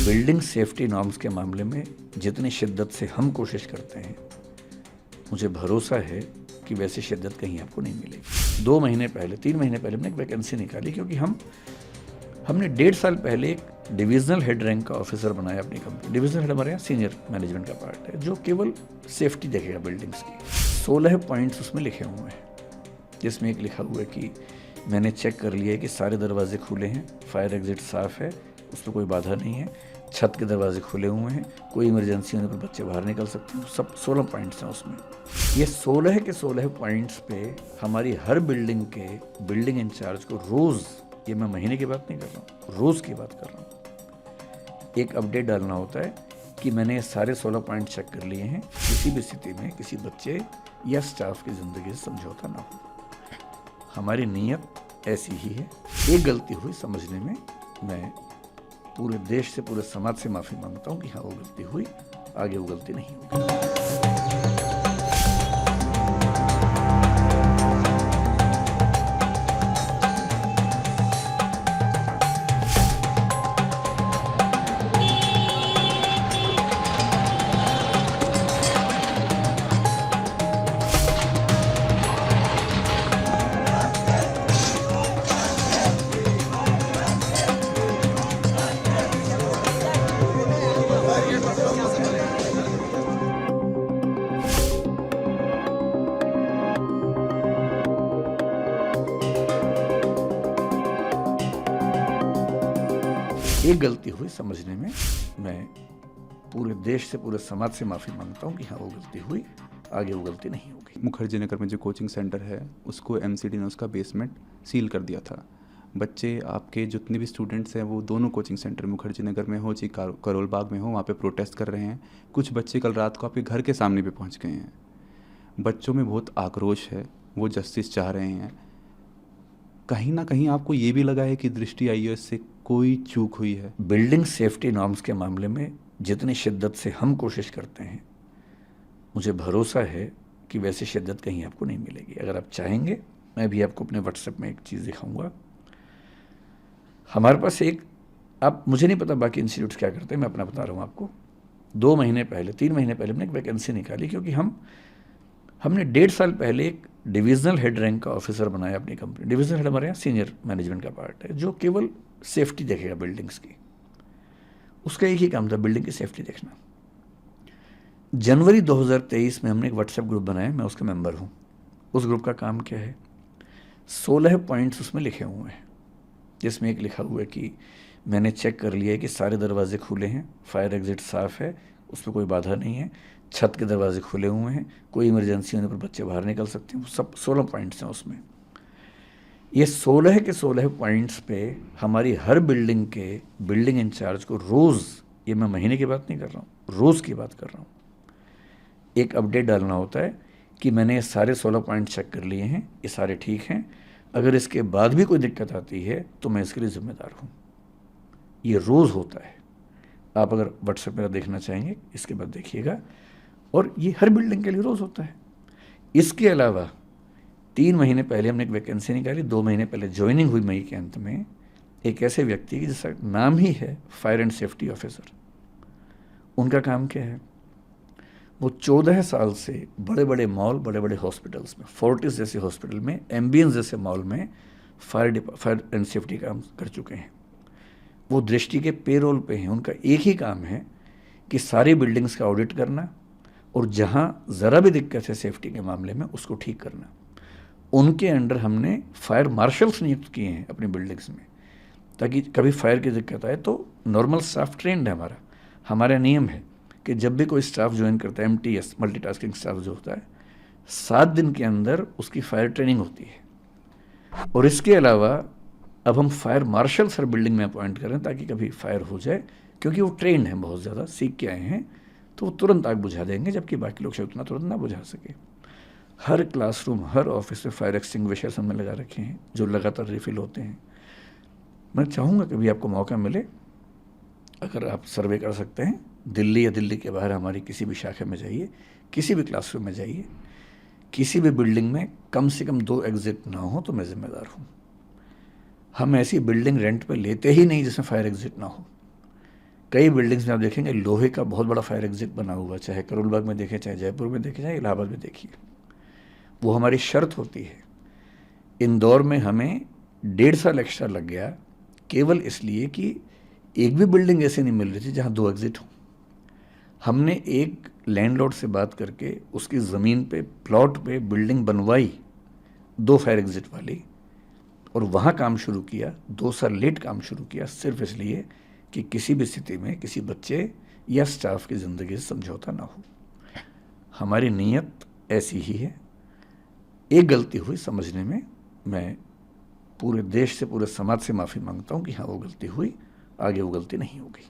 Building safety norms के मामले में जितनी शिद्दत से हम कोशिश करते हैं, मुझे भरोसा है कि वैसी शिद्दत कहीं आपको नहीं मिलेगी। 2 महीने पहले 3 महीने पहले हमने एक वैकेंसी निकाली क्योंकि हमने 1.5 साल पहले एक डिविजनल हेड रैंक का ऑफिसर बनाया अपनी कंपनी। डिविजनल हेड हमारे यहाँ सीनियर मैनेजमेंट का पार्ट है जो केवल सेफ्टी देखेगा बिल्डिंग्स की। 16 पॉइंट्स उसमें लिखे हुए हैं, जिसमें एक लिखा हुआ है कि मैंने चेक कर लिया है कि सारे दरवाजे खुले हैं, फायर एग्जिट साफ़ है, उसमें कोई बाधा नहीं है, छत के दरवाजे खुले हुए हैं, कोई इमरजेंसी होने पर बच्चे बाहर निकल सकते हैं। सब 16 पॉइंट्स हैं उसमें। ये 16 के 16 पॉइंट्स पे हमारी हर बिल्डिंग के बिल्डिंग इंचार्ज को रोज़, ये मैं महीने की बात नहीं कर रहा हूँ, रोज़ की बात कर रहा हूँ, एक अपडेट डालना होता है कि मैंने ये सारे 16 पॉइंट चेक कर लिए हैं। किसी भी स्थिति में किसी बच्चे या स्टाफ की ज़िंदगी से समझौता ना हो। हमारी नीयत ऐसी ही है। एक गलती हुई समझने में, मैं पूरे देश से, पूरे समाज से माफ़ी मांगता हूँ कि हाँ वो गलती हुई, आगे वो गलती नहीं होगी। एक गलती हुई समझने में, मैं पूरे देश से, पूरे समाज से माफ़ी मांगता हूँ कि हाँ वो गलती हुई, आगे वो गलती नहीं होगी। मुखर्जी नगर में जो कोचिंग सेंटर है उसको एमसीडी ने उसका बेसमेंट सील कर दिया था। बच्चे आपके जितने भी स्टूडेंट्स हैं वो दोनों कोचिंग सेंटर मुखर्जी नगर में हो चाहे करोल बाग में हो, वहाँ पे प्रोटेस्ट कर रहे हैं। कुछ बच्चे कल रात को आपके घर के सामने पे पहुँच गए हैं। बच्चों में बहुत आक्रोश है, वो जस्टिस चाह रहे हैं। कहीं ना कहीं आपको ये भी लगा है कि दृष्टि आईएएस से कोई चूक हुई है? बिल्डिंग सेफ्टी नॉर्म्स के मामले में जितनी शिद्दत से हम कोशिश करते हैं, मुझे भरोसा है कि वैसी शिद्दत कहीं आपको नहीं मिलेगी। अगर आप चाहेंगे, मैं भी आपको अपने व्हाट्सएप में एक चीज़ दिखाऊंगा। हमारे पास एक, आप, मुझे नहीं पता बाकी इंस्टीट्यूट्स क्या करते हैं, मैं अपना बता रहा हूँ आपको। 2 महीने पहले 3 महीने पहले हमने एक वैकेंसी निकाली क्योंकि हमने 1.5 साल पहले एक डिविजनल हेड रैंक का ऑफिसर बनाया अपनी कंपनी। डिविजनल हेड हमारे यहाँ सीनियर मैनेजमेंट का पार्ट है जो केवल सेफ्टी देखेगा बिल्डिंग्स की। उसका एक ही काम था, बिल्डिंग की सेफ्टी देखना। जनवरी 2023 में हमने एक व्हाट्सएप ग्रुप बनाया, मैं उसका मेंबर हूँ। उस ग्रुप का काम क्या है? 16 पॉइंट्स उसमें लिखे हुए हैं, जिसमें एक लिखा हुआ है कि मैंने चेक कर लिया है कि सारे दरवाजे खुले हैं, फायर एग्जिट साफ़ है, उसमें कोई बाधा नहीं है, छत के दरवाजे खुले हुए हैं, कोई इमरजेंसी होने पर बच्चे बाहर निकल सकते हैं। सब 16 पॉइंट्स हैं उसमें। ये 16 के 16 पॉइंट्स पे हमारी हर बिल्डिंग के बिल्डिंग इंचार्ज को रोज़, ये मैं महीने की बात नहीं कर रहा हूँ, रोज़ की बात कर रहा हूँ, एक अपडेट डालना होता है कि मैंने ये सारे 16 पॉइंट चेक कर लिए हैं, ये सारे ठीक हैं। अगर इसके बाद भी कोई दिक्कत आती है तो मैं इसके लिए ज़िम्मेदार हूँ। ये रोज़ होता है। आप अगर व्हाट्सएप मेरा देखना चाहेंगे, इसके बाद देखिएगा। और ये हर बिल्डिंग के लिए रोज़ होता है। इसके अलावा 3 महीने पहले हमने एक वैकेंसी निकाली, 2 महीने पहले ज्वाइनिंग हुई मई के अंत में, एक ऐसे व्यक्ति की जिसका नाम ही है फायर एंड सेफ्टी ऑफिसर। उनका काम क्या है? वो 14 साल से बड़े बड़े मॉल, बड़े बड़े हॉस्पिटल्स में, फोर्टिस जैसे हॉस्पिटल में, एम्बियंस जैसे मॉल में फायर एंड सेफ्टी काम कर चुके हैं। वो दृष्टि के पेरोल पे हैं। उनका एक ही काम है कि सारी बिल्डिंग्स का ऑडिट करना और जहाँ ज़रा भी दिक्कत है सेफ्टी के मामले में उसको ठीक करना। उनके अंडर हमने फायर मार्शल्स नियुक्त किए हैं अपनी बिल्डिंग्स में, ताकि कभी फायर की दिक्कत आए तो नॉर्मल स्टाफ ट्रेंड है हमारा नियम है कि जब भी कोई स्टाफ ज्वाइन करता है, MTS मल्टीटास्किंग स्टाफ जो होता है, 7 दिन के अंदर उसकी फायर ट्रेनिंग होती है। और इसके अलावा अब हम फायर मार्शल हर बिल्डिंग में अपॉइंट करें ताकि कभी फायर हो जाए, क्योंकि वो ट्रेंड हैं, बहुत ज़्यादा सीख के आए हैं, तो वो तुरंत आग बुझा देंगे, जबकि बाकी लोग शायद उतना तुरंत ना बुझा सके। हर क्लासरूम, हर ऑफिस में फायर एक्सटिंग्विशर्स हमने लगा रखे हैं जो लगातार रिफिल होते हैं। मैं चाहूँगा कभी आपको मौका मिले, अगर आप सर्वे कर सकते हैं, दिल्ली या दिल्ली के बाहर हमारी किसी भी शाखा में जाइए, किसी भी क्लासरूम में जाइए, किसी भी बिल्डिंग में कम से कम 2 एग्जिट ना हो तो मैं ज़िम्मेदार हूँ। हम ऐसी बिल्डिंग रेंट पे लेते ही नहीं जिसमें फायर एग्जिट ना हो, कई बिल्डिंग्स में आप देखेंगे लोहे का बहुत बड़ा फायर एग्जिट बना हुआ, चाहे करोल बाग में देखें, चाहे जयपुर में देखें, चाहे इलाहाबाद में देखिए। वो हमारी शर्त होती है। इंदौर में हमें 1.5 साल एक्स्ट्रा लग गया केवल इसलिए कि एक भी बिल्डिंग ऐसी नहीं मिल रही थी जहाँ 2 एग्जिट हों। हमने एक लैंडलॉर्ड से बात करके उसकी ज़मीन पे, प्लॉट पे बिल्डिंग बनवाई 2 फायर एग्जिट वाली, और वहाँ काम शुरू किया। 2 साल लेट काम शुरू किया, सिर्फ इसलिए कि किसी भी स्थिति में किसी बच्चे या स्टाफ की ज़िंदगी से समझौता ना हो। हमारी नीयत ऐसी ही है। एक गलती हुई समझने में, मैं पूरे देश से, पूरे समाज से माफ़ी मांगता हूँ कि हाँ वो गलती हुई, आगे वो गलती नहीं होगी।